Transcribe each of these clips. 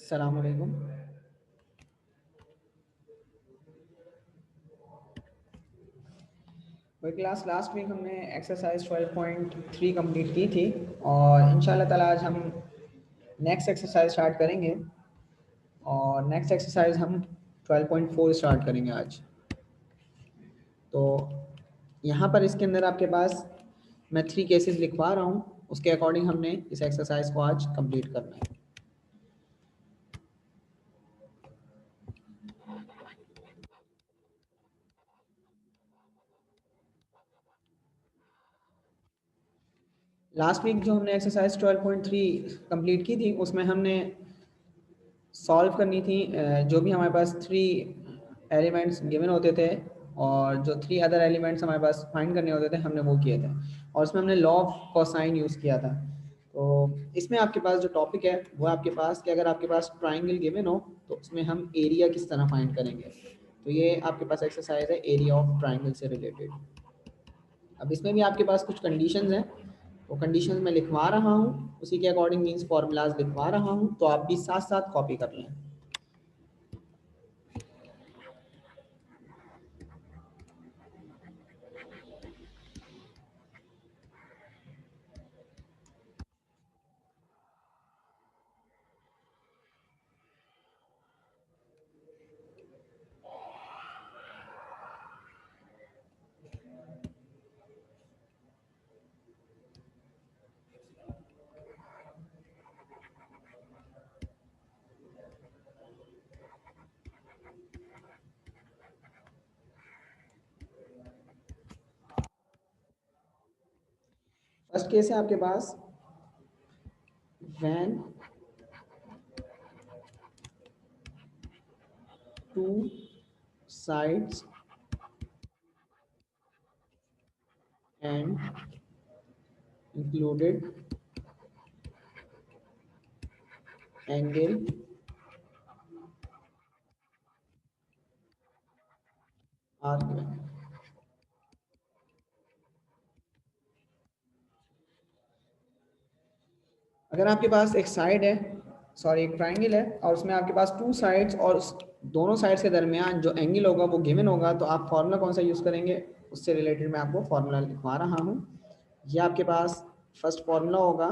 अस्सलाम वालेकुम। वही क्लास लास्ट वीक हमने एक्सरसाइज 12.3 कंप्लीट की थी और इंशाल्लाह ताला आज हम नेक्स्ट एक्सरसाइज स्टार्ट करेंगे और नेक्स्ट एक्सरसाइज हम 12.4 स्टार्ट करेंगे आज। तो यहाँ पर इसके अंदर आपके पास मैं 3 केसेस लिखवा रहा हूँ, उसके अकॉर्डिंग हमने इस एक्सरसाइज को आज कंप्लीट करना है। लास्ट वीक जो हमने एक्सरसाइज 12.3 कंप्लीट की थी उसमें हमने सॉल्व करनी थी जो भी हमारे पास 3 एलिमेंट्स गिवन होते थे और जो 3 अदर एलिमेंट्स हमारे पास फाइंड करने होते थे हमने वो किए थे और उसमें हमने लॉ ऑफ कोसाइन यूज़ किया था। तो इसमें आपके पास जो टॉपिक है वो आपके पास कि अगर आपके पास ट्राइंगल गिवन हो तो उसमें हम एरिया किस तरह फाइंड करेंगे। तो ये आपके पास एक्सरसाइज है एरिया ऑफ ट्राइंगल से रिलेटेड। अब इसमें भी आपके पास कुछ कंडीशंस हैं, वो कंडीशंस मैं लिखवा रहा हूँ, उसी के अकॉर्डिंग मीन्स फॉर्मूलाज लिखवा रहा हूँ, तो आप भी साथ साथ कॉपी कर लें। फर्स्ट केस है आपके पास when two sides and included angle are given। अगर आपके पास एक साइड है, सॉरी एक ट्राइंगल है और उसमें आपके पास 2 साइड्स और उस दोनों साइड्स के दरमियान जो एंगल होगा वो गिवन होगा, तो आप फार्मूला कौन सा यूज़ करेंगे उससे रिलेटेड मैं आपको फार्मूला लिखवा रहा हूँ। ये आपके पास फर्स्ट फार्मूला होगा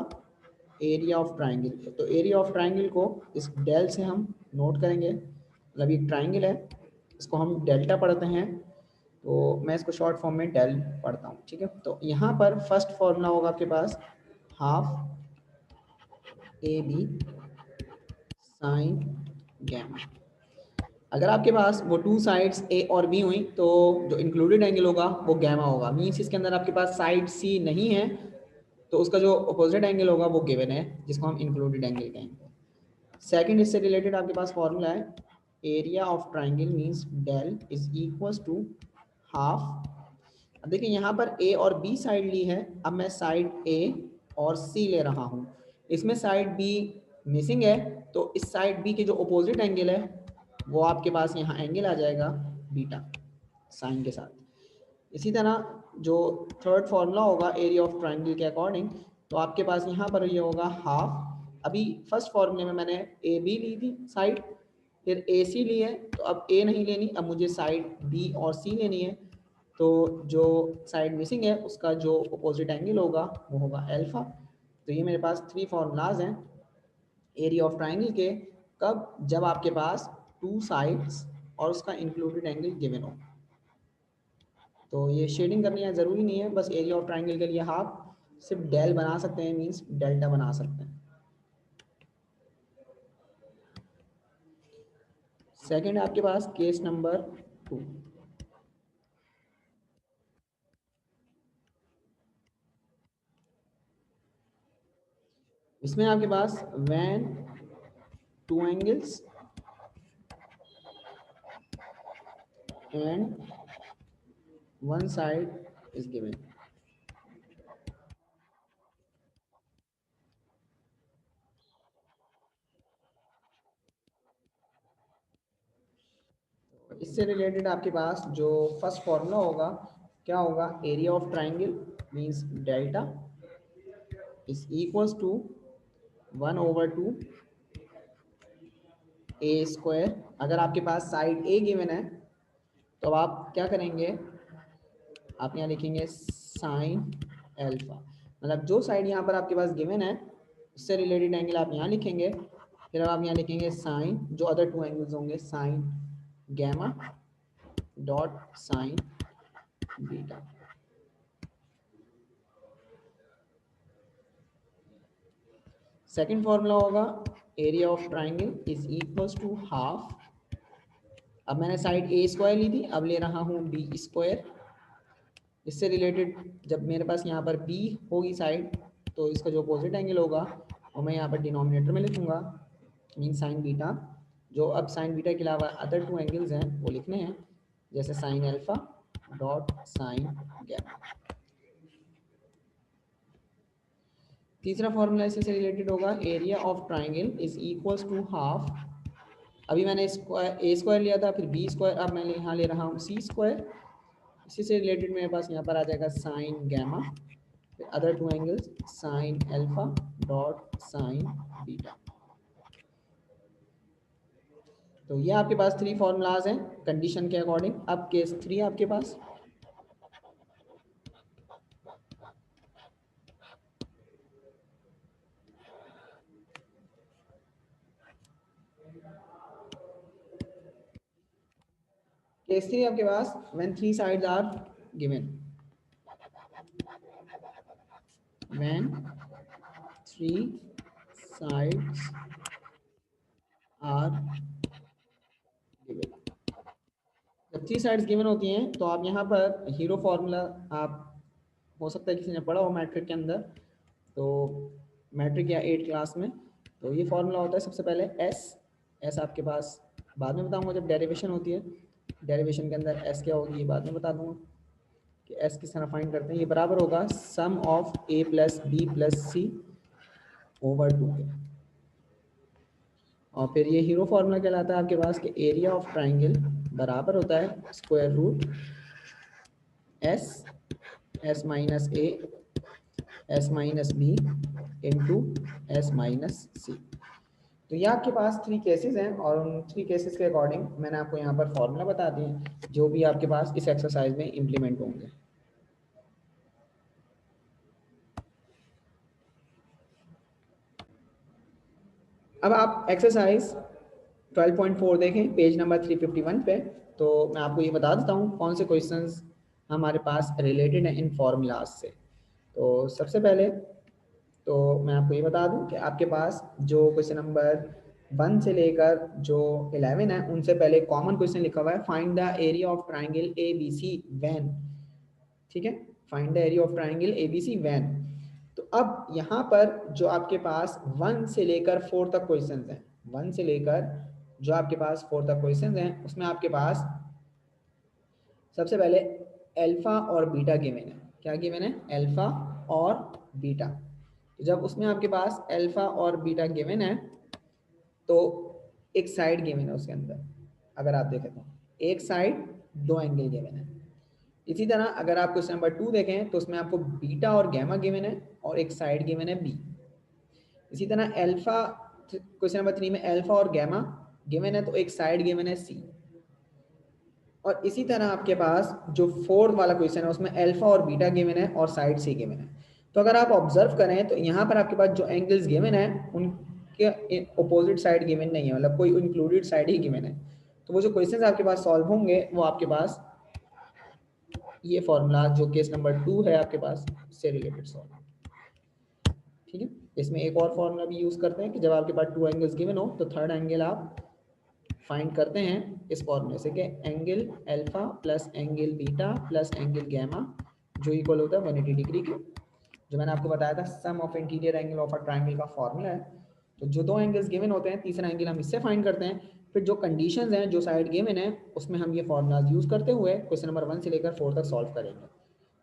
एरिया ऑफ ट्राइंगल। तो एरिया ऑफ ट्राइंगल को इस डेल से हम नोट करेंगे, मतलब ये ट्राइंगल है, इसको हम डेल्टा पढ़ते हैं, तो मैं इसको शॉर्ट फॉर्म में डेल पढ़ता हूँ, ठीक है। तो यहाँ पर फर्स्ट फार्मूला होगा आपके पास half A B sine gamma. अगर आपके पास वो 2 साइड्स ए और बी हुई तो जो इंक्लूडेड एंगल होगा वो गैमा होगा। मीन्स इसके अंदर आपके पास साइड सी नहीं है तो उसका जो अपोजिट एंगल होगा वो गिवन है, जिसको हम इंक्लूडेड एंगल कहेंगे। सेकंड इससे रिलेटेड आपके पास फॉर्मूला है area of triangle means del is equals to half. अब देखिए यहाँ पर ए और बी साइड ली है, अब मैं साइड ए और सी ले रहा हूँ, इसमें साइड बी मिसिंग है, तो इस साइड बी के जो अपोजिट एंगल है वो आपके पास यहाँ एंगल आ जाएगा बीटा साइन के साथ। इसी तरह जो थर्ड फार्मूला होगा एरिया ऑफ ट्राइंगल के अकॉर्डिंग, तो आपके पास यहाँ पर ये होगा हाफ। अभी फर्स्ट फार्मूले में मैंने ए बी ली थी साइड, फिर ए सी ली है, तो अब ए नहीं लेनी, अब मुझे साइड बी और सी लेनी है। तो जो साइड मिसिंग है उसका जो अपोजिट एंगल होगा वो होगा अल्फा। तो ये मेरे पास 3 फार्मूलाज हैं एरिया ऑफ ट्राइंगल के, कब, जब आपके पास 2 साइड्स और उसका इंक्लूडेड एंगल गिवन हो। तो ये शेडिंग करनी है ज़रूरी नहीं है, बस एरिया ऑफ ट्राइंगल के लिए हाफ सिर्फ डेल बना सकते हैं, मीन्स डेल्टा बना सकते हैं। सेकंड आपके पास केस नंबर 2। इसमें आपके पास when two angles and one side is given. इससे रिलेटेड आपके पास जो फर्स्ट फॉर्मूला होगा क्या होगा, area of triangle means delta is equals to 1/2 A square, अगर आपके पास साइड ए गिवन है तो आप क्या करेंगे, आप यहाँ लिखेंगे साइन एल्फा, मतलब जो साइड यहाँ पर आपके पास गिवन है उससे रिलेटेड एंगल आप यहाँ लिखेंगे, फिर अब आप यहाँ लिखेंगे साइन जो अदर टू एंगल्स होंगे sine gamma dot sine beta. Second formula होगा area of triangle is equals to half, अब मैंने साइड ए स्क्वायर ली थी, अब ले रहा हूँ बी स्क्वायर, इससे रिलेटेड जब मेरे पास यहाँ पर बी होगी साइड तो इसका जो अपोजिट एंगल होगा वो मैं यहाँ पर डिनोमिनेटर में लिखूंगा, मीन साइन बीटा, जो अब साइन बीटा के अलावा अदर टू एंगल्स हैं वो लिखने हैं, जैसे sine alpha dot sine gamma. तीसरा फॉर्मूला इससे रिलेटेड होगा area of triangle is equals to half, अभी मैंने स्क्वायर ए स्क्वायर लिया था, फिर बी स्क्वायर, अब मैं यहाँ ले रहा हूँ सी स्क्वायर, इसी से रिलेटेड मेरे पास यहाँ पर आ जाएगा साइन गैमा, फिर other two angles sine alpha dot sine beta. तो ये आपके पास थ्री फॉर्मूलाज हैं कंडीशन के अकॉर्डिंग। अब केस 3 आपके पास, केस 3 आपके पास when three sides are given, when three sides are given, जब थ्री साइड्स गिवन होती हैं तो आप यहाँ पर हीरो फॉर्मूला, आप हो सकता है किसी ने पढ़ा हो मैट्रिक के अंदर, तो मैट्रिक या 8 क्लास में, तो ये फॉर्मूला होता है सबसे पहले एस आपके पास बाद में बताऊंगा जब डेरिवेशन होती है, डेरिवेशन के अंदर एस क्या होगी ये बाद में बता दूंगा कि एस किस तरह फाइंड करते हैं, ये बराबर होगा sum of A plus B plus C over 2 के, और फिर ये हीरो फॉर्मूला कहलाता है आपके पास कि एरिया ऑफ ट्राइंगल बराबर होता है square root S minus A S minus B into S minus C. तो ये आपके पास थ्री केसेस हैं और उन थ्री केसेस के अकॉर्डिंग मैंने आपको यहाँ पर फॉर्मूला बता दिए जो भी आपके पास इस एक्सरसाइज में इम्प्लीमेंट होंगे। अब आप एक्सरसाइज 12.4 देखें पेज नंबर 351 पे, तो मैं आपको ये बता देता हूँ कौन से क्वेश्चंस हमारे पास रिलेटेड हैं इन फॉर्मूलाज से। तो सबसे पहले तो मैं आपको ये बता दूं कि आपके पास जो क्वेश्चन नंबर 1 से लेकर जो 11 है उनसे पहले कॉमन क्वेश्चन लिखा हुआ है find the area of triangle A B C when, ठीक है, find the area of triangle A B C when. तो अब यहाँ पर जो आपके पास 1 से लेकर 4 तक क्वेश्चन हैं, 1 से लेकर जो आपके पास 4 तक क्वेश्चन हैं उसमें आपके पास सबसे पहले अल्फा और बीटा गिवन है, क्या गिवन है, अल्फा और बीटा। तो जब उसमें आपके पास अल्फा और बीटा गिवन है तो एक साइड गिवन है उसके अंदर, अगर आप देखें तो एक साइड दो एंगल गिवन है। इसी तरह अगर आप क्वेश्चन नंबर 2 देखें तो उसमें आपको बीटा और गैमा गिवन है और एक साइड गिवन है बी। इसी तरह अल्फा, क्वेश्चन नंबर 3 में अल्फा और गैमा गिवन है तो एक साइड गिवन है सी। और इसी तरह आपके पास जो 4th वाला क्वेश्चन है उसमें अल्फा और बीटा गिवन है और साइड सी गिवन है। तो अगर आप ऑब्जर्व करें तो यहाँ पर आपके पास जो एंगल्स गिवन है उनके अपोजिट साइड गिवन नहीं है, मतलब कोई इंक्लूडेड साइड ही गिवन है। तो वो जो क्वेश्चंस आपके पास सॉल्व होंगे वो आपके पास ये फॉर्मूला जो केस नंबर 2 है आपके पास से रिलेटेड सॉल्व, ठीक है। इसमें एक और फॉर्मूला भी यूज करते हैं कि जब आपके पास 2 एंगल्स गिवन हो तो थर्ड एंगल आप फाइंड करते हैं इस फॉर्मूले से कि angle alpha plus angle beta plus angle gamma जो इक्वल होता है 180 डिग्री के, जो मैंने आपको बताया था sum of interior angle of a triangle का फॉर्मूला है। तो जो दो एंगल्स गिवन होते हैं तीसरा एंगल हम इससे फाइंड करते हैं, फिर जो कंडीशंस हैं जो साइड गिवन है उसमें हम ये फॉर्मूलाज यूज करते हुए क्वेश्चन नंबर 1 से लेकर 4 तक सॉल्व करेंगे।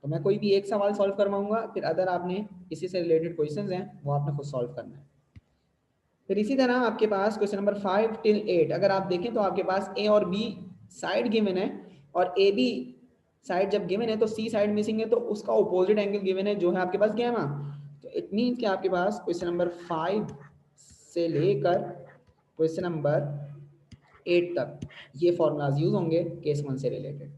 तो मैं कोई भी एक सवाल सॉल्व करवाऊंगा, फिर अदर आपने इसी से रिलेटेड क्वेश्चंस हैं वो आपने खुद सॉल्व करना है। फिर इसी तरह आपके पास क्वेश्चन नंबर 5 till 8 अगर आप देखें तो आपके पास ए और बी साइड गिवन है और ए बी साइड जब गिवन है तो सी साइड मिसिंग है तो उसका अपोजिट एंगल गिवन है जो है आपके पास गैमा। तो इट मींस कि आपके पास क्वेश्चन नंबर 5 से लेकर क्वेश्चन नंबर 8 तक ये फॉर्मूलाज यूज होंगे केस 1 से रिलेटेड।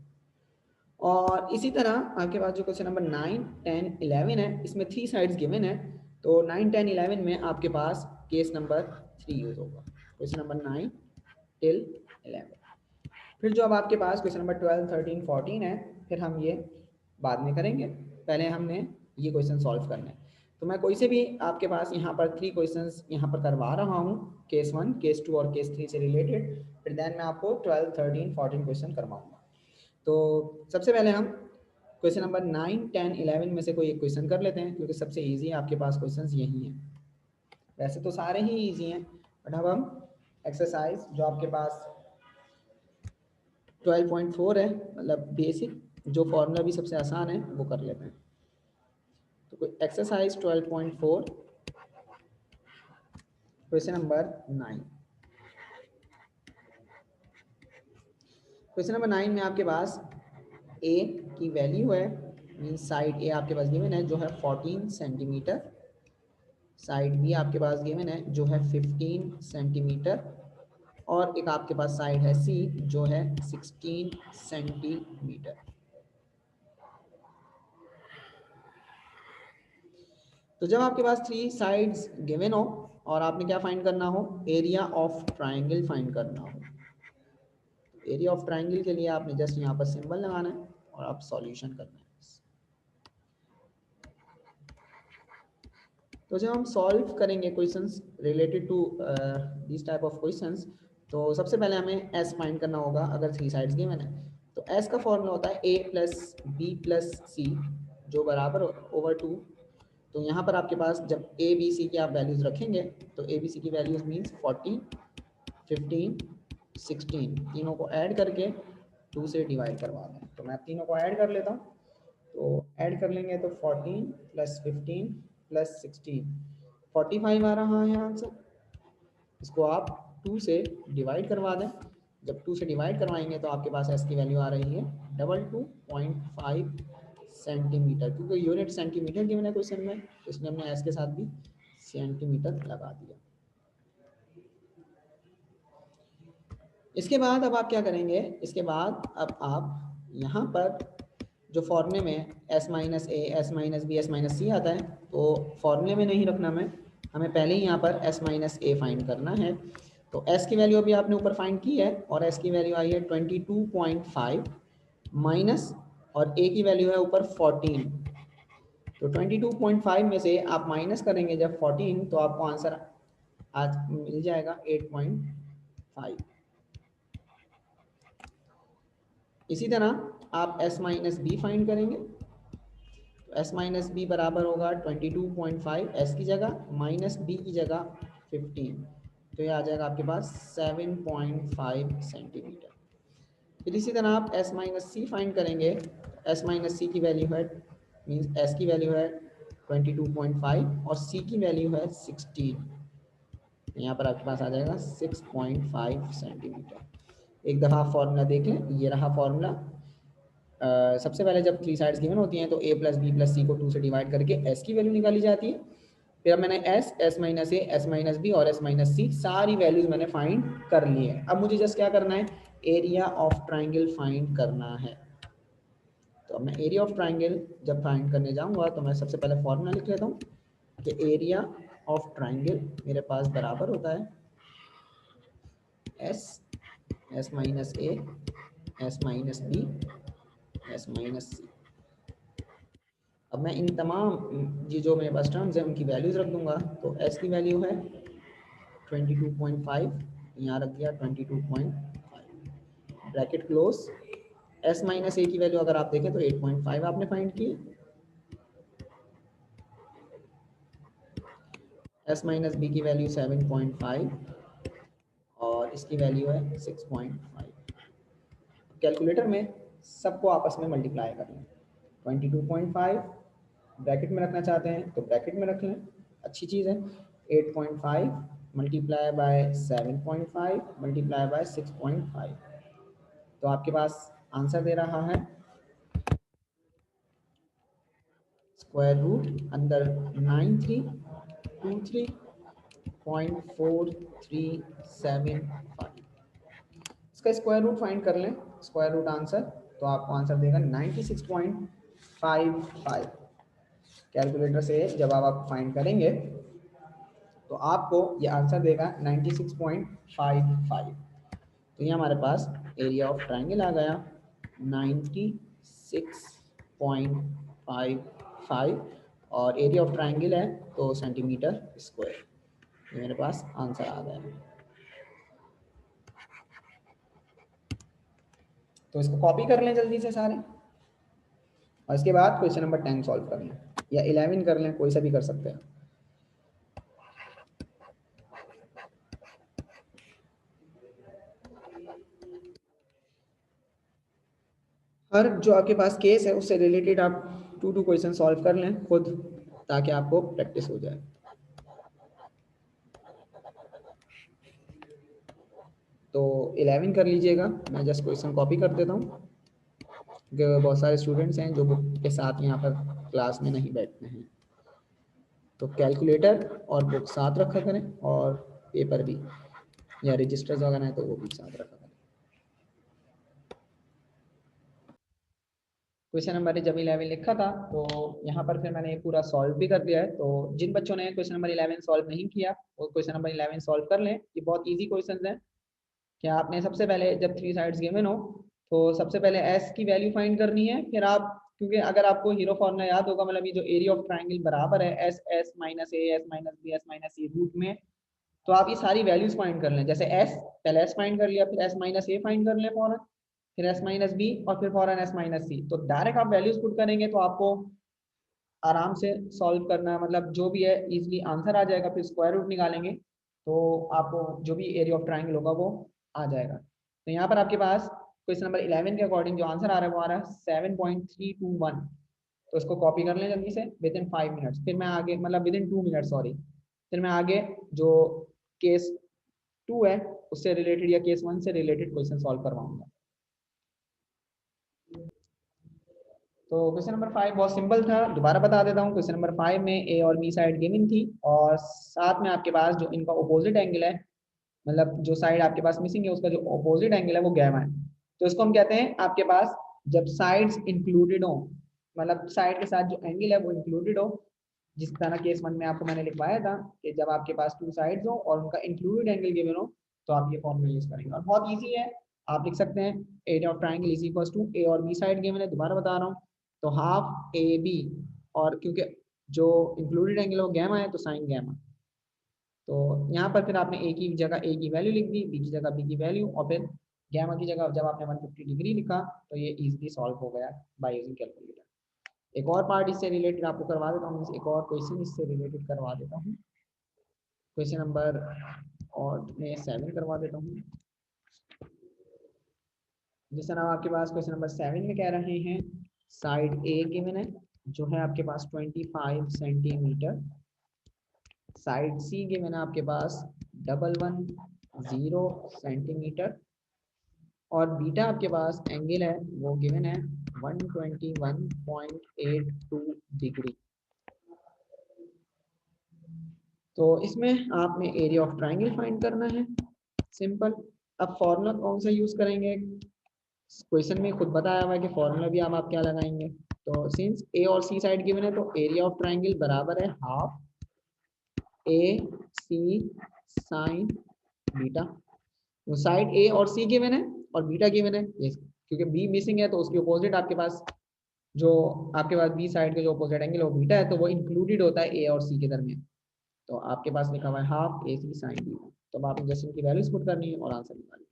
और इसी तरह आपके पास जो क्वेश्चन नंबर 9, 10, 11 है, इसमें 3 साइड्स गिवन है, तो 9, 10, 11 में आपके पास केस नंबर 3 यूज होगा, क्वेश्चन नंबर 9 till 11। फिर जो अब आपके पास क्वेश्चन नंबर 12, 13, 14 है, फिर हम ये बाद में करेंगे, पहले हमने ये क्वेश्चन सॉल्व करने हैं। तो मैं कोई से भी आपके पास यहाँ पर 3 क्वेश्चंस यहाँ पर करवा रहा हूँ, केस 1, केस 2 और केस 3 से रिलेटेड, फिर देन मैं आपको 12, 13, 14 क्वेश्चन करवाऊंगा। तो सबसे पहले हम क्वेश्चन नंबर 9, 10, 11 में से कोई एक क्वेश्चन कर लेते हैं, क्योंकि सबसे ईजी आपके पास क्वेश्चंस यही हैं। वैसे तो सारे ही ईजी हैं, बट अब हम एक्सरसाइज जो आपके पास 12.4 है, मतलब बेसिक, जो फॉर्मूला भी सबसे आसान है, वो कर लेते हैं। तो कोई exercise 12.4 question number 9। Question number 9 में आपके पास ए की वैल्यू है, मीन साइड ए आपके पास गिवन है जो है 14 सेंटीमीटर, साइड बी आपके पास गिवन है जो है 15 सेंटीमीटर, और एक आपके पास साइड है सी जो है 16 सेंटीमीटर। तो जब आपके पास 3 साइड्स गिवन हो और आपने क्या फाइंड करना हो, एरिया ऑफ ट्राइंगल फाइंड करना हो। एरिया ऑफ ट्राइंगल के लिए आपने जस्ट यहाँ पर सिंबल लगाना है और आप सॉल्यूशन करना है। तो जब हम सॉल्व करेंगे questions related to this type of questions, तो सबसे पहले हमें एस फाइंड करना होगा अगर 3 साइड्स गिवन है। तो एस का फॉर्मूला होता है ए प्लस बी प्लस सी जो बराबर ओवर 2। तो यहाँ पर आपके पास जब ए बी सी की आप वैल्यूज रखेंगे, तो ए बी सी की वैल्यूज मीन्स 14, 15, 16, तीनों को ऐड करके 2 से डिवाइड करवा दें। तो मैं तीनों को ऐड कर लेता हूँ, तो ऐड कर लेंगे तो 14 प्लस 15 प्लस 16, 45 आ रहा है आंसर। इसको आप 2 से डिवाइड करवा दें। जब 2 से डिवाइड करवाएंगे तो आपके पास एस की वैल्यू आ रही है 22.5 सेंटीमीटर, क्योंकि यूनिट सेंटीमीटर गिवन है क्वेश्चन में, तो इसलिए हमने एस के साथ भी सेंटीमीटर लगा दिया। इसके बाद अब आप क्या करेंगे, इसके बाद अब आप यहाँ पर जो फॉर्मूले में s minus A, S minus B, S minus C आता है, तो फॉर्मूले में नहीं रखना हमें पहले ही यहाँ पर s माइनस ए फाइंड करना है। तो s की वैल्यू अभी आपने ऊपर फाइंड की है और s की वैल्यू आई है 22.5 माइनस, और a की वैल्यू है ऊपर 14। तो 22.5 में से आप माइनस करेंगे जब 14, तो आपको आंसर आज मिल जाएगा 8.5। इसी तरह आप s माइनस बी फाइंड करेंगे, तो s माइनस बी बराबर होगा 22.5 s की जगह माइनस b की जगह 15, तो ये आ जाएगा आपके पास 7.5 सेंटीमीटर। फिर इसी तरह आप s माइनस सी फाइंड करेंगे, s माइनस सी की वैल्यू है, मीन्स s की वैल्यू है 22.5 और c की वैल्यू है 16, यहाँ पर आपके पास आ जाएगा 6.5 सेंटीमीटर। एक दफ़ा आप फॉर्मूला देख लें, ये रहा फॉर्मूला। सबसे पहले जब 3 साइड्स गिवन होती हैं तो a प्लस बी प्लस सी को 2 से डिवाइड करके s की वैल्यू निकाली जाती है। फिर अब मैंने s minus A, s minus B और s माइनस सी सारी वैल्यूज मैंने फाइंड कर ली है। अब मुझे जस्ट क्या करना है, एरिया ऑफ ट्राइंगल फाइंड करना है। तो अब मैं एरिया ऑफ ट्राइंगल जब फाइंड करने जाऊंगा तो मैं सबसे पहले फॉर्मूला लिख लेता हूँ कि एरिया ऑफ ट्राइंगल मेरे पास बराबर होता है s minus A, s minus B, s minus C. अब मैं इन तमाम ये जो मेरे पास टर्म्स हैं उनकी वैल्यूज रख दूंगा। तो s की वैल्यू है 22.5, यहाँ रख दिया 22.5, ब्रैकेट क्लोज। s माइनस ए की वैल्यू अगर आप देखें तो 8.5 आपने फाइंड की, s माइनस बी की वैल्यू 7.5 और इसकी वैल्यू है 6.5। कैलकुलेटर में सबको आपस में मल्टीप्लाई कर लें। 22.5 ब्रैकेट में रखना चाहते हैं तो ब्रैकेट में रख लें, अच्छी चीज़ है। 8.5 मल्टीप्लाई बाय 7.5 मल्टीप्लाई बाय 6.5, तो आपके पास आंसर दे रहा है स्क्वायर रूट अंदर 9323.4375। इसका स्क्वायर रूट फाइंड कर लें, स्क्वायर रूट आंसर, तो आपको आंसर देगा 96.55। कैलकुलेटर से जब आप फाइंड करेंगे तो आपको ये आंसर देगा 96.55। तो ये हमारे पास एरिया ऑफ ट्राइंगल आ गया 96.55 और एरिया ऑफ ट्राइंगल है तो सेंटीमीटर स्क्वायर। ये मेरे पास आंसर आ गया। तो इसको कॉपी कर लें जल्दी से सारे और इसके बाद क्वेश्चन नंबर 10 सॉल्व कर लें या 11 कर लें, कोई सा भी कर सकते हैं। हर जो आपके पास केस है उससे रिलेटेड आप 2 क्वेश्चन सॉल्व कर लें खुद, ताकि आपको प्रैक्टिस हो जाए। तो 11 कर लीजिएगा, मैं जस्ट क्वेश्चन कॉपी कर देता हूँ क्योंकि बहुत सारे स्टूडेंट्स हैं जो बुक के साथ यहाँ पर क्लास में नहीं बैठते हैं। तो कैलकुलेटर और बुक साथ रखा करें और पेपर भी या रजिस्टर्स वगैरह है तो वो भी साथ रखा करें। क्वेश्चन नंबर जब 11 लिखा था तो यहाँ पर फिर मैंने पूरा सॉल्व भी कर दिया है। तो जिन बच्चों ने क्वेश्चन नंबर 11 सॉल्व नहीं किया वो क्वेश्चन नंबर 11 सॉल्व कर लें। ये बहुत इजी क्वेश्चन है। क्या आपने सबसे पहले जब 3 साइड्स गिवन हो तो सबसे पहले एस की वैल्यू फाइंड करनी है। फिर आप, क्योंकि अगर आपको हीरो फॉर्मूला याद होगा, मतलब ये जो एरिया ऑफ ट्राइंगल बराबर है S S minus A S minus B S minus C root में, तो आप ये सारी वैल्यूज फाइंड कर लें। जैसे एस, पहले एस फाइंड कर लिया, फिर एस माइनस ए फाइंड कर लें फॉरन, फिर एस माइनस बी और फिर फॉरन एस माइनस सी। तो डायरेक्ट आप वैल्यूज पुट करेंगे तो आपको आराम से सॉल्व करना है, मतलब जो भी है इजीली आंसर आ जाएगा। फिर स्क्वायर रूट निकालेंगे तो आपको जो भी एरिया ऑफ ट्राइंगल होगा वो आ जाएगा। तो यहाँ पर आपके पास क्वेश्चन नंबर 11 के अकॉर्डिंग जो आंसर आ रहा है वो आ रहा है 7.321। तो इसको कॉपी कर लें जल्दी से विद इन 5 मिनट्स। फिर मैं आगे, मतलब विद इन 2 मिनट सॉरी, फिर मैं आगे जो केस 2 है उससे रिलेटेड या केस 1 से रिलेटेड क्वेश्चन सॉल्व करवाऊंगा। तो क्वेश्चन नंबर 5 बहुत सिंपल था, दोबारा बता देता हूँ। क्वेश्चन नंबर 5 में ए और बी साइड गिवन थी और साथ में आपके पास जो इनका ऑपोजिट एंगल है, मतलब जो साइड आपके पास मिसिंग है उसका जो ऑपोजिट एंगल है वो गैमा है। तो इसको हम कहते हैं आपके पास जब साइड्स इंक्लूडेड हो, मतलब साइड के साथ जो एंगल है वो इंक्लूडेड हो। जिस तरह केस 1 में आपको मैंने लिखवाया था कि जब आपके पास 2 साइड्स हो और उनका इंक्लूडेड एंगल गिवन हो तो आप ये फॉर्मूला यूज करेंगे। और बहुत ईजी है, आप लिख सकते हैं area of triangle is equal to A और बी साइड गिवन है, दोबारा बता रहा हूँ, तो हाफ ए बी, और क्योंकि जो इंक्लूडेड एंगल है वो गैमा है तो साइन गैमा। तो यहाँ पर फिर आपने ए की जगह ए की वैल्यू लिख दी, बी की जगह बी की वैल्यू, और फिर गैमा की जगह जब आपने 150 डिग्री लिखा तो ये इजीली सॉल्व हो गया बाय यूजिंग कैलकुलेटर। एक और पार्ट इससे रिलेटेड आपको करवा देता हूँ, एक और क्वेश्चन इससे रिलेटेड करवा देता हूँ। क्वेश्चन नंबर और मैं 7 करवा देता हूँ। जिस तरह आपके पास क्वेश्चन नंबर 7 में कह रहे हैं साइड ए गिवन है जो है आपके पास 25 सेंटीमीटर, साइड सी गिवन है आपके पास 110 सेंटीमीटर, और बीटा आपके पास एंगल है वो गिवन है 121.82 डिग्री। तो इसमें आपने एरिया ऑफ ट्राइंगल फाइंड करना है, सिंपल। अब फॉर्मूला कौन सा यूज करेंगे, क्वेश्चन में खुद बताया हुआ है कि फॉर्मूला भी आप क्या लगाएंगे। तो सिंस ए और सी साइड गिवन है तो एरिया ऑफ ट्राइंगल बराबर है हाफ ए सी साइन बीटा। तो साइड ए और सी गिवन है और बीटा गिवन है, क्योंकि बी मिसिंग है तो उसके अपोजिट आपके पास जो आपके पास बी साइड के जो अपोजिट एंगल है वो बीटा है, तो वो इंक्लूडेड होता है ए और सी के दरमियान। तो आपके पास लिखा हुआ है हाफ ए सी साइन बीटा। तो अब आपने जस्ट इनकी वैल्यूज पुट करनी है और आंसर निकालना है।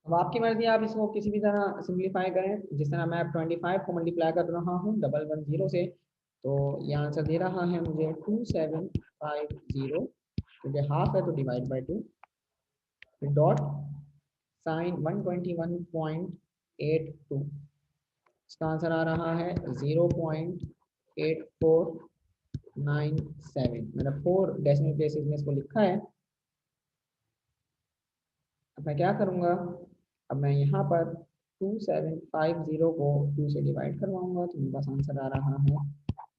अब आपकी मर्जी, आप इसको किसी भी तरह सिंप्लीफाई करें। जिस तरह मैं 25 को मल्टीप्लाई कर रहा हूँ 110 से, तो ये आंसर दे रहा है मुझे 2750, क्योंकि हाफ है तो डिवाइड बाई 2, फिर डॉट साइन 121.82, इसका आंसर आ रहा है 0.8497, मतलब 4 डेसिमल प्लेसेस में इसको लिखा है। अब मैं क्या करूँगा, अब मैं यहाँ पर 2750 को 2 से डिवाइड करवाऊंगा तो मेरे पास आंसर आ रहा है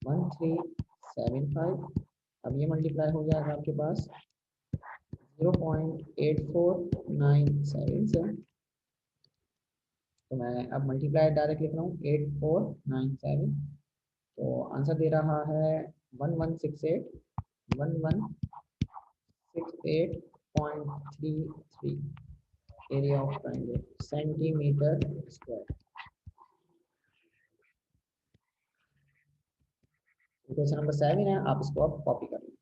1375। अब ये मल्टीप्लाई हो जाएगा आपके पास 0.8497 से। तो मैं अब मल्टीप्लाई डायरेक्ट लिख रहा हूँ 8497, तो आंसर दे रहा है 1168.33 area of triangle centimetre square. Question number 7 है, आप इसको अब कॉपी कर लें।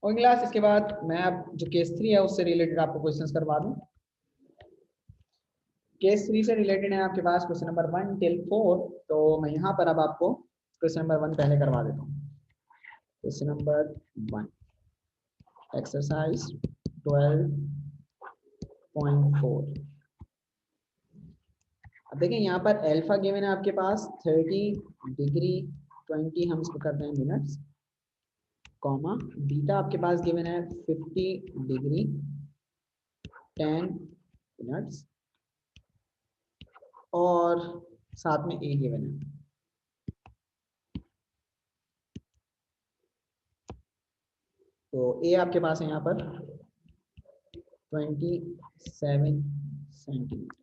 और क्लास इसके बाद मैं अब जो केस 3 है उससे रिलेटेड आपको क्वेश्चंस करवा दूं। केस 3 से रिलेटेड है आपके पास क्वेश्चन नंबर 1 टिल 4। तो मैं यहाँ पर अब आपको क्वेश्चन नंबर 1 पहले करवा देता हूँ। Question number 1 exercise 12.4। अब देखें यहाँ पर अल्फा गिवन है आपके पास 30 डिग्री 20 हम इसको करते हैं मिनट्स, कॉमा बीटा आपके पास गिवन है 50 डिग्री 10 मिनट्स और साथ में ए गिवन है। तो ए आपके पास है यहाँ पर 27 सेंटीमीटर।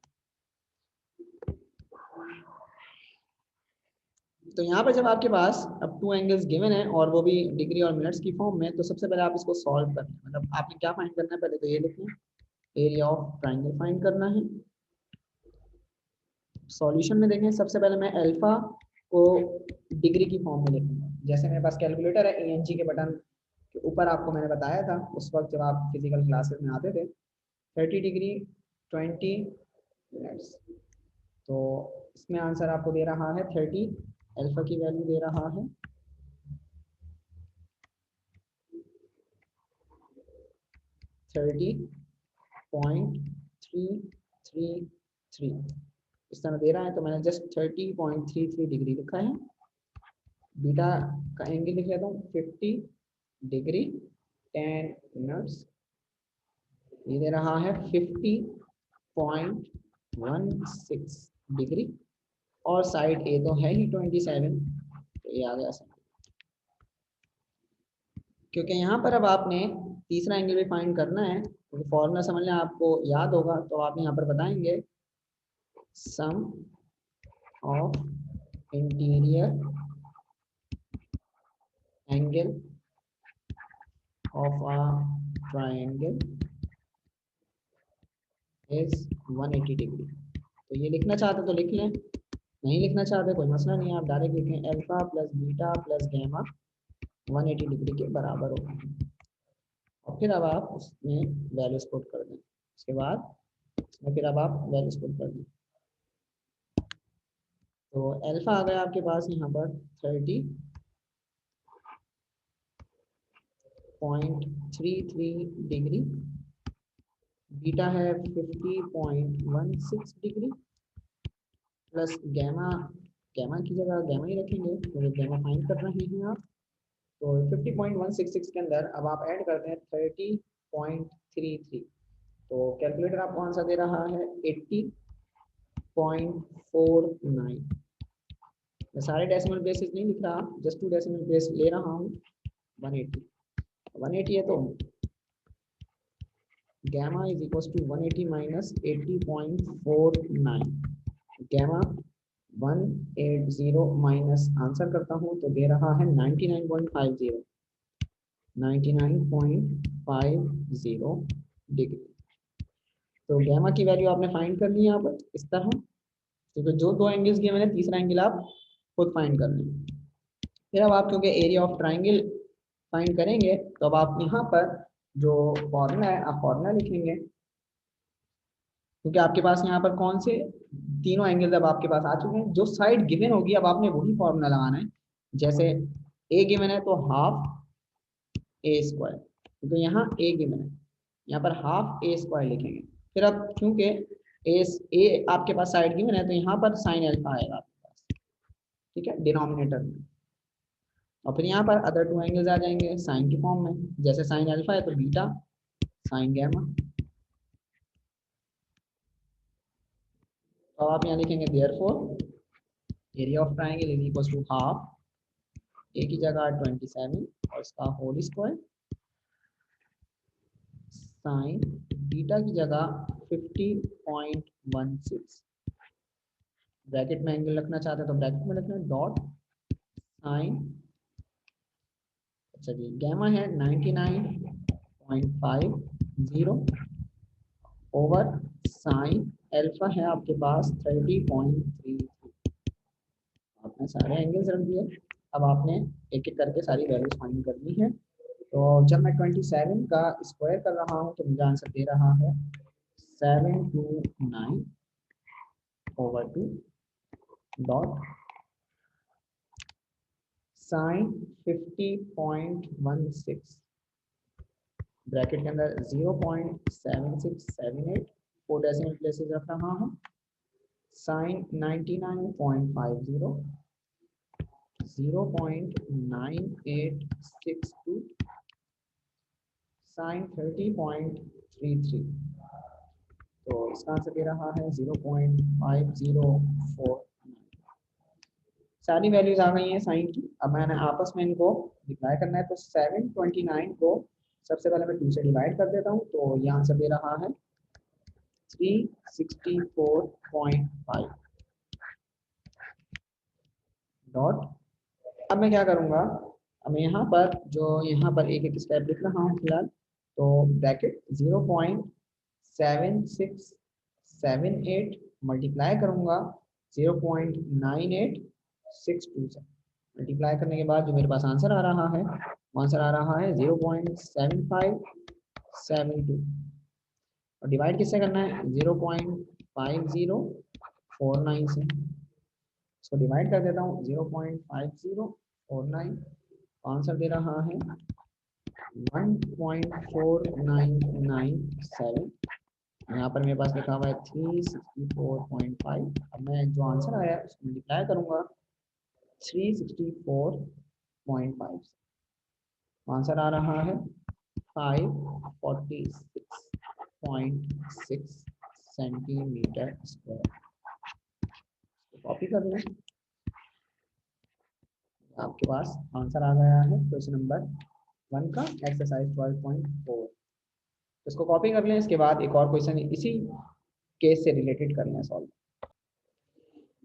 तो यहाँ पर जब आपके पास अब 2 एंगल्स गिवन है और वो भी डिग्री और मिनट्स की फॉर्म में, तो सबसे पहले आप इसको सॉल्व करना है। मतलब आपने क्या फाइंड करना है, पहले तो ये लिखना है एरिया ऑफ ट्राइंगल फाइंड करना है। सॉल्यूशन में देखें सबसे पहले मैं अल्फा को डिग्री की फॉर्म में लिखूंगा। जैसे मेरे पास कैलकुलेटर है, ENG के बटन के ऊपर आपको मैंने बताया था उस वक्त जब आप फिजिकल क्लासेस में आते थे, 30 डिग्री 20 मिनट्स। तो इसमें आंसर आपको दे रहा है 30, अल्फा की वैल्यू दे रहा है 30.333 इस तरह दे रहा है। तो मैंने जस्ट 30.33 डिग्री लिखा है। बीटा का एंगल लिख लेता हूँ 50 डिग्री 10 मिनट्स, ये दे रहा है 50.16 डिग्री और साइड ए तो है ही 27, तो ये आ गया। क्योंकि यहाँ पर अब आपने तीसरा एंगल भी फाइंड करना है, क्योंकि तो फॉर्मूला समझ लें आपको याद होगा, तो आप यहाँ पर बताएंगे sum of interior angle of a triangle is 180 degree. तो ये लिखना चाहते तो लिख लें, नहीं लिखना चाहते कोई मसला नहीं है, आप डायरेक्ट लिखें alpha plus beta plus gamma 180 degree के बराबर होगा। और फिर अब आप उसमें वैल्यूज पुट कर दें। उसके बाद फिर अब आप वैल्यूज पुट कर दें। तो अल्फा आ गया आपके पास यहाँ पर 30.33 डिग्री, बीटा है 50.16 डिग्री प्लस गैमा, गैमा की जगह गैमा ही रखेंगे क्योंकि गैमा फाइंड कर रहे हैं आप। तो 50.166 के अंदर अब आप ऐड करते हैं 30.33, तो कैलकुलेटर आपको आंसर दे रहा है 80.49। मैं सारे डेसिमल बेसिस नहीं लिख रहा, जस्ट 2 डेसिमल बेस ले रहा हूँ। 180 है तो gamma is equal to 180 minus 80.49। Gamma 180 minus answer करता हूँ तो दे रहा है 99.50 डिग्री। तो गैमा की वैल्यू आपने फाइंड करनी है यहाँ पर इस तरह, क्योंकि जो 2 एंगल्स दिए मैंने, तीसरा एंगल आप खुद फाइंड कर लेंगे। फिर अब आप क्योंकि एरिया ऑफ ट्राइंगल फाइंड करेंगे तो अब आप यहाँ पर जो फॉर्मूला है आप फॉर्मूला लिखेंगे, क्योंकि आपके पास यहाँ पर कौन से तीनों एंगल्स अब आपके पास आ चुके हैं। जो साइड गिवन होगी अब आपने वही फॉर्मूला लगाना है। जैसे ए गिवन है तो हाफ ए स्क्वायर, क्योंकि यहाँ ए गिवन है, यहाँ पर हाफ ए स्क्वायर लिखेंगे। फिर अब क्योंकि ए आपके पास साइड गिवन है तो यहाँ पर साइन अल्फा आएगा आपके पास, ठीक है, डिनोमिनेटर में। और फिर यहाँ पर अदर 2 एंगल्स आ जाएंगे साइन की फॉर्म में। जैसे साइन अल्फा है तो बीटा, साइन गैमा। तो आप यहाँ लिखेंगे therefore area of triangle is equal to half, A की जगह 27 और इसका होल स्क्वायर, साइन बीटा की जगह 50.16, ब्रैकेट में एंगल रखना चाहते हैं तो ब्रैकेट में रखना है, डॉट साइन, अच्छा जी गैमा है 99.50 ओवर साइन अल्फा है आपके पास 30.33। आपने सारे एंगल्स रख दिए। अब आपने एक एक करके सारी वैल्यूज फाइंड करनी है। तो जब मैं 27 का स्क्वायर कर रहा हूँ तो मुझे आंसर दे रहा है 729/2 डॉट साइन 50.16 ब्रैकेट के अंदर 0.7678 फोर डेसिमल प्लेसेस रख रहा हूँ, साइन 99.50 0.9862 साइन 30.33। तो इसका आंसर दे रहा है 0.5049। सारी वैल्यूज आ गई हैं साइन की। अब मैंने आपस में इनको डिवाइड करना है, तो 729 को सबसे पहले मैं 2 से डिवाइड कर देता हूँ, तो ये आंसर दे रहा है 364.5 डॉट। अब मैं क्या करूँगा, अब मैं यहाँ पर एक एक स्टेप लिख रहा हूँ फिलहाल। तो ब्रैकेट 0.7678 मल्टीप्लाई करूँगा 0.9862 से। मल्टीप्लाई करने के बाद जो मेरे पास आंसर आ रहा है वो आंसर आ रहा है 0.7572 और डिवाइड किससे करना है 0.5049 से। इसको डिवाइड कर देता हूँ 0.5049, आंसर दे रहा है 1.4997। यहाँ पर मेरे पास लिखा हुआ है 364.5। अब मैं जो आंसर आया उसको मल्टीप्लाई करूंगा 364.5, आंसर आ रहा है 546.6 सेंटीमीटर स्क्वायर। कॉपी कर लें, आपके पास आंसर आ गया है क्वेश्चन नंबर 1 का एक्सरसाइज 12.4। इसको कॉपी कर लें। इसके बाद एक और क्वेश्चन इसी केस से रिलेटेड करना है सॉल्व।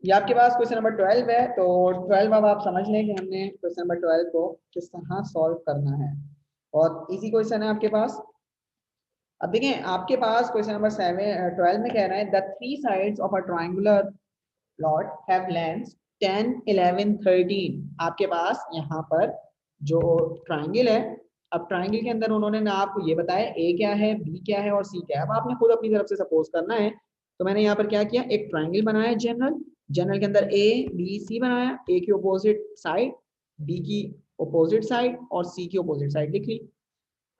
ये आपके पास क्वेश्चन नंबर 12 है। तो 12 अब आप समझ लें कि हमने क्वेश्चन नंबर 12 को किस तरह सॉल्व करना है, और इजी क्वेश्चन है आपके पास। अब देखें आपके पास क्वेश्चन नंबर 12 में कह रहा है the three sides of a triangular plot have lengths 10, 11, 13। आपके पास यहाँ पर जो ट्रायंगल है, अब ट्रायंगल के अंदर उन्होंने ना आपको ये बताया ए क्या है, बी क्या है और सी क्या है। अब आपने खुद अपनी तरफ से सपोज करना है। तो मैंने यहाँ पर क्या किया, एक ट्रायंगल बनाया जनरल के अंदर ए बी सी बनाया, ए की अपोजिट साइड, बी की अपोजिट साइड और सी की अपोजिट साइड लिख ली।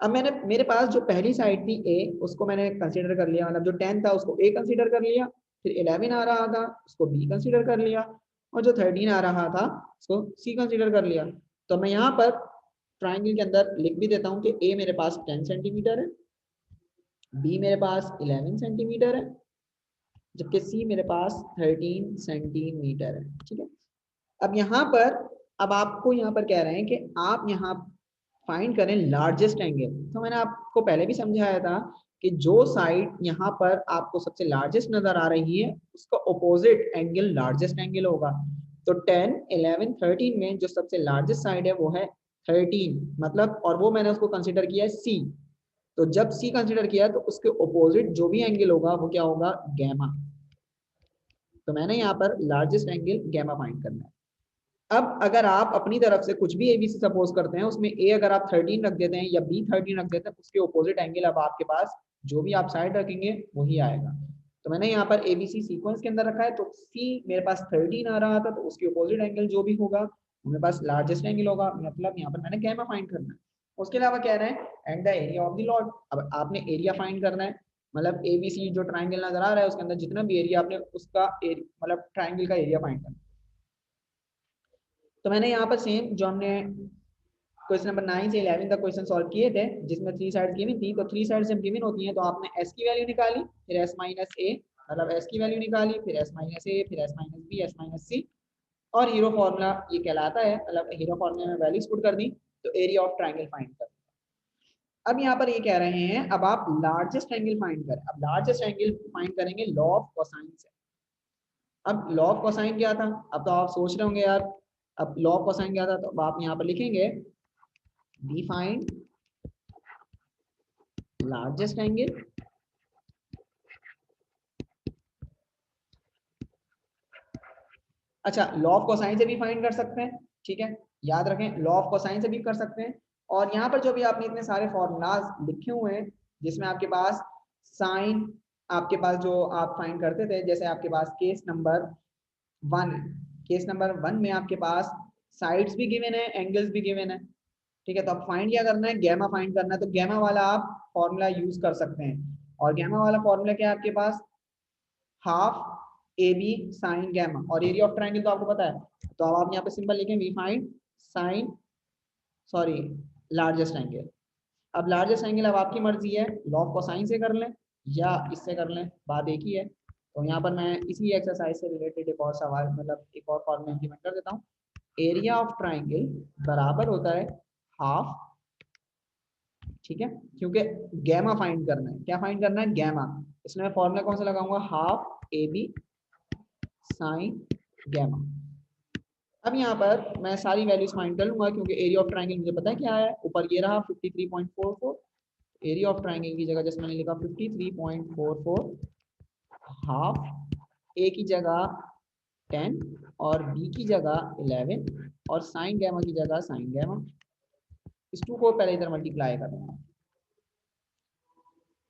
अब मैंने मेरे पास जो पहली साइड थी ए उसको मैंने कंसीडर कर लिया, मतलब जो 10 था उसको ए कंसीडर कर लिया, फिर 11 आ रहा था उसको बी कंसीडर कर लिया, और जो 13 आ रहा था उसको सी कंसीडर कर लिया। तो मैं यहाँ पर ट्राइंगल के अंदर लिख भी देता हूँ कि ए मेरे पास 10 सेंटीमीटर है, बी मेरे पास 11 सेंटीमीटर है, जबकि सी मेरे पास 13 सेंटीमीटर है। ठीक है। अब यहाँ पर अब आपको यहाँ पर कह रहे हैं कि आप यहाँ फाइंड करें लार्जेस्ट एंगल। तो मैंने आपको पहले भी समझाया था कि जो साइड यहाँ पर आपको सबसे लार्जेस्ट नजर आ रही है उसका ऑपोजिट एंगल लार्जेस्ट एंगल होगा। तो 10, 11, 13 में जो सबसे लार्जेस्ट साइड है वो है 13, मतलब, और वो मैंने उसको कंसिडर किया है सी। तो जब सी कंसिडर किया तो उसके ऑपोजिट जो भी एंगल होगा वो क्या होगा, गैमा। तो मैंने यहाँ पर लार्जेस्ट एंगल गैमा फाइंड करना है। अब अगर आप अपनी तरफ से कुछ भी एबीसी सपोज करते हैं, उसमें ए अगर आप 13 रख देते हैं या बी 13 रख देते हैं, उसके ऑपोजिट एंगल अब आपके पास जो भी आप साइड रखेंगे वही आएगा। तो मैंने यहाँ पर एबीसी सीक्वेंस के अंदर रखा है, तो सी मेरे पास 13 आ रहा था, तो उसके ऑपोजिट एंगल जो भी होगा मेरे पास लार्जेस्ट एंगल होगा, मतलब यहाँ पर मैंने गैमा फाइंड करना है। उसके अलावा कह रहे हैं and the area of the lot. अब आपने एरिया फाइंड करना है, मतलब एबीसी जो ट्राइंगल नजर आ रहा है उसके अंदर जितना भी एरिया आपने उसका मतलब ट्राइंगल का एरिया फाइंड करना है। तो मैंने यहाँ पर सेम जो हमने क्वेश्चन नंबर 9 से 11 तक क्वेश्चन सॉल्व किए थे जिसमें 3 साइड गिवन थी। तो 3 साइड जब गिवन होती हैं तो आपने s की वैल्यू निकाली, फिर s माइनस ए, मतलब s की वैल्यू निकाली, फिर s माइनस ए, फिर s minus B, s minus C, और हीरो फॉर्मूला ये कहलाता है, मतलब हीरो फॉर्मूला में वैल्यूज पुट कर दी तो एरिया ऑफ ट्रायंगल फाइंड कर। अब यहाँ पर ये कह रहे हैं अब आप लार्जेस्ट एंगल फाइंड करें। अब लार्जेस्ट एंगल फाइंड करेंगे लॉ ऑफ कोसाइन से। अब लॉ ऑफ कोसाइन क्या था? अब तो आप सोच रहे होंगे यार अब लॉ ऑफ कोसाइन क्या था, तो अब आप यहाँ पर लिखेंगे वी फाइंड लार्जेस्ट एंगल अच्छा लॉ ऑफ कोसाइन से भी फाइंड कर सकते हैं, ठीक है, याद रखें लॉ ऑफ कोसाइन से भी कर सकते हैं। और यहाँ पर जो भी आपने इतने सारे फॉर्मूलाज लिखे हुए हैं जिसमें आपके पास साइन, आपके पास जो आप फाइंड करते थे, जैसे आपके पास केस नंबर 1 है, केस नंबर 1 में आपके पास साइड्स भी गिवन है, एंगल्स भी गिवन है, ठीक है। तो अब फाइंड क्या करना है, गैमा फाइंड करना है। तो गैमा वाला आप फॉर्मूला यूज कर सकते हैं, और गैमा वाला फॉर्मूला क्या है आपके पास, half A B sine gamma, और एरिया ऑफ ट्रायंगल तो आपको पता है। तो अब आप यहाँ पे सिंपल लिखें we find sine sorry largest angle. अब लार्जेस्ट एंगल अब आपकी मर्जी है, लॉग कोसाइन से कर लें या इससे कर लें, बात एक ही है। तो यहाँ पर मैं इसी एक्सरसाइज से रिलेटेड एक और सवाल, मतलब एक और फॉर्मूला इंप्लीमेंट कर देता हूँ। एरिया ऑफ ट्रायंगल बराबर होता है हाफ, ठीक है, क्योंकि गैमा फाइंड करना है। क्या फाइंड करना है, गैमा। इसमें मैं फॉर्मूला कौन सा लगाऊंगा, half A B sine gamma. अब यहाँ पर मैं सारी वैल्यूज फाइंड कर लूंगा क्योंकि एरिया ऑफ ट्रायंगल मुझे पता है क्या है, ऊपर ये रहा 53.44। एरिया ऑफ ट्रायंगल की जगह जैसे मैंने लिखा 53.44, हाफ ए की जगह 10 और बी की जगह 11 और साइन गैमा की जगह साइन गैमा। इस टू को पहले इधर मल्टीप्लाई कर दूंगा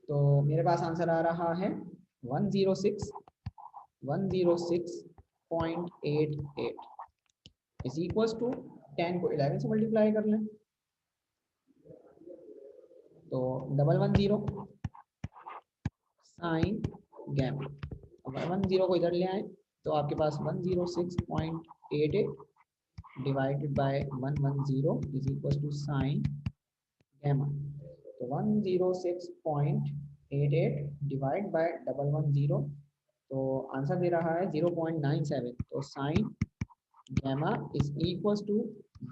तो मेरे पास आंसर आ रहा है 106.88 इज इक्वल टू 10 को 11 से मल्टीप्लाई कर लें तो 110 साइन गैमा। अब 110 को इधर ले आए तो आपके पास 106.88 divided by 110 is equal to sine gamma. तो 106.88 डिवाइड बाय 110 तो आंसर दे रहा है 0.97। तो sine gamma is equal to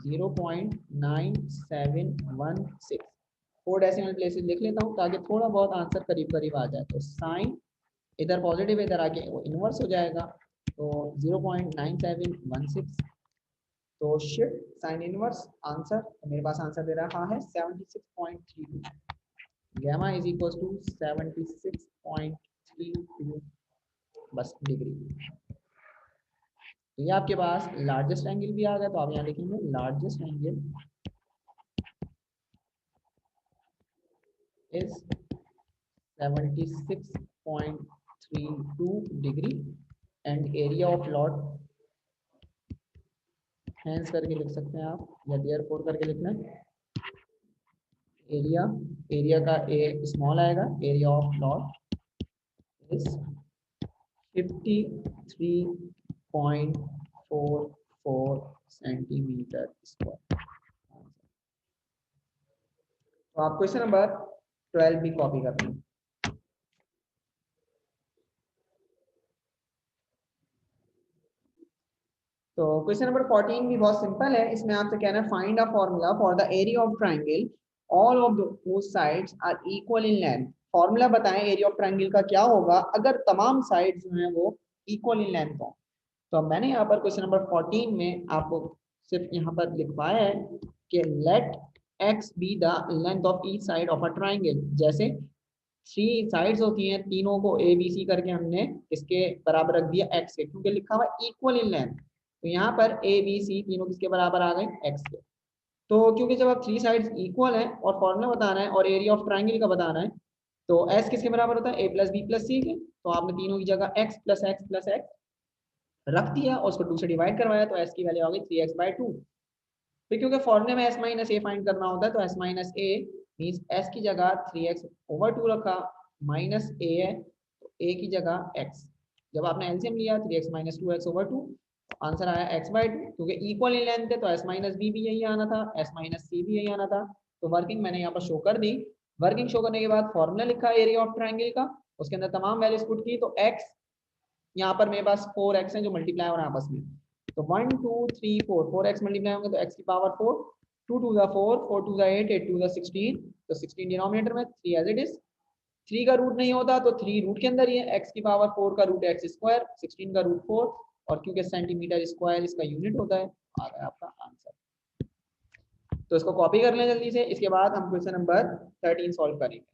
0.9716। 4 decimal places लिख लेता हूँ ताकि थोड़ा बहुत आंसर करीब करीब आ जाए। तो साइन इधर पॉजिटिव इधर आके वो इन्वर्स हो जाएगा तो 0.9716। तो शिफ्ट साइन इनवर्स आंसर, तो मेरे पास आंसर दे रहा है 76.32। गैमा इज इक्वल टू 76.32 बस डिग्री। तो ये आपके पास लार्जेस्ट एंगल भी आ गया। तो आप यहाँ लिखेंगे largest angle is 76.32 degree and area of लॉट हैंस करके लिख सकते हैं आप, या देयरफॉर करके लिखना है। एरिया का ए स्मॉल आएगा, area of lot is 53.44 centimetre square. तो आप क्वेश्चन नंबर 12 भी कॉपी कर लें। तो क्वेश्चन नंबर 14 भी बहुत सिंपल है। इसमें आपसे कहना है find a formula for the area of triangle all of the sides are equal in length. Formula बताएं एरिया ऑफ ट्रायंगल का क्या होगा अगर तमाम साइड्स जो हैं वो इक्वल इन लेंथ हो। तो मैंने यहाँ पर क्वेश्चन नंबर 14 में आपको सिर्फ यहाँ पर लिखवाया है कि let x be the length of each side of a triangle. जैसे 3 साइड्स होती हैं, तीनों को ए बी सी करके हमने इसके बराबर रख दिया x के, क्योंकि लिखा हुआ इक्वल इन लेंथ। तो यहाँ पर ए बी सी तीनों किसके बराबर आ गए, x के। तो क्योंकि जब आप 3 साइड्स इक्वल हैं और फॉर्मूला बताना है और एरिया ऑफ ट्रायंगल का बताना है तो s किसके बराबर होता है, a प्लस बी प्लस सी के। तो आपने तीनों की जगह x प्लस x रख दिया और उसको 2 से डिवाइड करवाया तो s की वैल्यू आ गई 3x/2। फिर क्योंकि फॉर्मूले में s माइनस ए फाइंड करना होता है तो s माइनस ए मीन्स s की जगह 3x/2 रखा, माइनस a है तो a की जगह x। जब आपने एलसीएम लिया 3x - 2x/2 आंसर आया x/2, क्योंकि इक्वल इन लेंथ है तो s माइनस बी भी यही आना था, s माइनस सी भी यही आना था। तो वर्किंग मैंने यहाँ पर शो कर दी। वर्किंग शो करने के बाद फॉर्मूला लिखा एरिया ऑफ ट्राइंगल का, उसके अंदर तमाम वैल्यूज पुट की, तो x यहाँ पर मेरे पास 4x है जो मल्टीप्लाई हो रहा है आपस में। तो 1 2 3 4 4x मल्टीप्लाई होंगे तो x की पावर 4, 2 2 4 4 2 8 8 2 16, तो 16 डिनोमिनेटर में, 3 एज इट इज। 3 का रूट नहीं होता तो 3 रूट के अंदर ही है, x की पावर 4 का रूट x स्क्वायर, 16 का रूट 4, और क्योंकि सेंटीमीटर स्क्वायर इसका यूनिट होता है, आ गया आपका आंसर। तो इसको कॉपी कर लें जल्दी से, इसके बाद हम क्वेश्चन नंबर 13 सॉल्व करेंगे।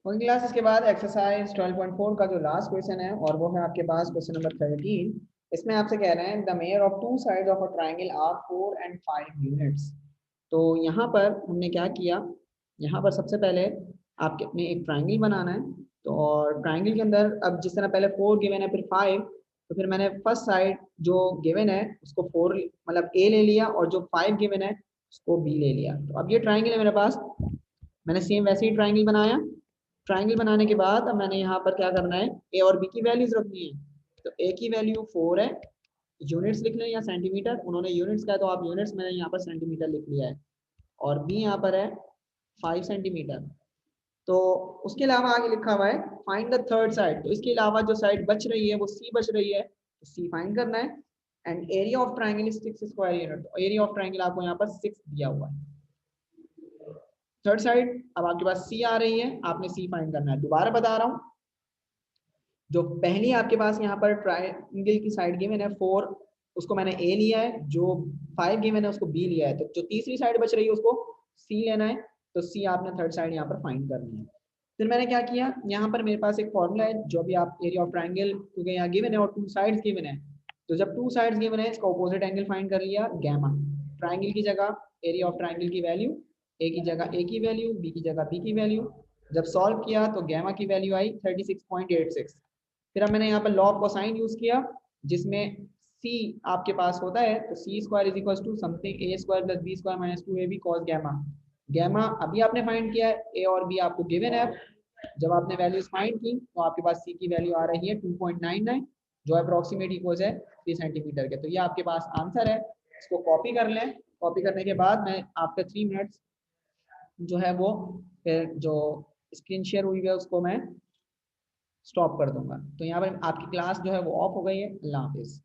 क्लास इसके बाद एक्सरसाइज 12.4 का जो लास्ट क्वेश्चन है, और वो है आपके पास क्वेश्चन नंबर 13। इसमें आपसे कह रहे हैं the measure of two sides of a triangle are 4 and 5 units. तो यहाँ पर हमने क्या किया, यहाँ पर सबसे पहले आपके अपने एक ट्रायंगल बनाना है। तो और ट्रायंगल के अंदर अब जिस तरह पहले 4 गिवन है फिर 5, तो फिर मैंने फर्स्ट साइड जो गिवन है उसको 4 मतलब ए ले लिया, और जो 5 गिवन है उसको बी ले लिया। तो अब ये ट्रायंगल है मेरे पास, मैंने सेम वैसे ही ट्रायंगल बनाया। ट्रायंगल बनाने के बाद अब मैंने यहाँ पर क्या करना है, ए और बी की वैल्यूज रखनी है। तो ए की वैल्यू 4 है, यूनिट्स लिख लें या सेंटीमीटर, उन्होंने यूनिट्स का है तो आप यूनिट्स, मैंने यहाँ पर सेंटीमीटर लिख लिया है। और बी यहाँ पर है 5 सेंटीमीटर। तो उसके अलावा आगे लिखा हुआ है फाइंड द थर्ड साइड, तो इसके अलावा जो साइड बच रही है वो सी बच रही है, तो सी फाइंड करना है। And area of triangle is 6 square unit, तो एरिया ऑफ ट्रायंगल आपको यहाँ पर 6 दिया हुआ है। थर्ड साइड अब आपके पास सी आ रही है, आपने सी फाइंड करना है। दोबारा बता रहा हूँ, जो पहली आपके पास यहाँ पर ट्रायंगल की साइड गिवन है 4, उसको मैंने ए लिया है, जो 5 गिवन है उसको बी लिया है, तो जो तीसरी साइड बच रही है उसको सी लेना है। तो सी आपने थर्ड साइड यहाँ पर फाइंड करनी है। फिर मैंने क्या किया, यहाँ पर मेरे पास एक फॉर्मूला है, जो भी आप एरिया ऑफ ट्रायंगल, क्योंकि यहाँ गिवन है और टू साइड्स गिवन है, तो जब टू साइड्स गिवन है इसका ऑपोजिट एंगल फाइंड कर लिया गैमा। ट्रायंगल की जगह एरिया ऑफ ट्रायंगल की वैल्यू, ए की जगह ए की वैल्यू, बी की जगह बी की वैल्यू, जब सॉल्व किया तो गैमा की वैल्यू आई 36.86। फिर अब मैंने यहाँ पर लॉग कोसाइन यूज किया, जिसमें c आपके पास होता है, तो C square is equal to something A square plus B square minus 2ab cos gamma. Gamma अभी आपने फाइंड किया है, ए और बी आपको गिवन है। जब आपने वैल्यूज फाइंड की तो आपके पास सी की वैल्यू आ रही है 2.99, जो अप्रोक्सीमेट इक्वल्स है 3 सेंटीमीटर के। तो ये आपके पास आंसर है। इसको कॉपी कर लें, कॉपी करने के बाद मैं आफ्टर 3 मिनट्स जो है वो फिर जो स्क्रीन शेयर हुई है उसको मैं स्टॉप कर दूंगा। तो यहाँ पर आपकी क्लास जो है वो ऑफ हो गई है। अल्लाह हाफिज।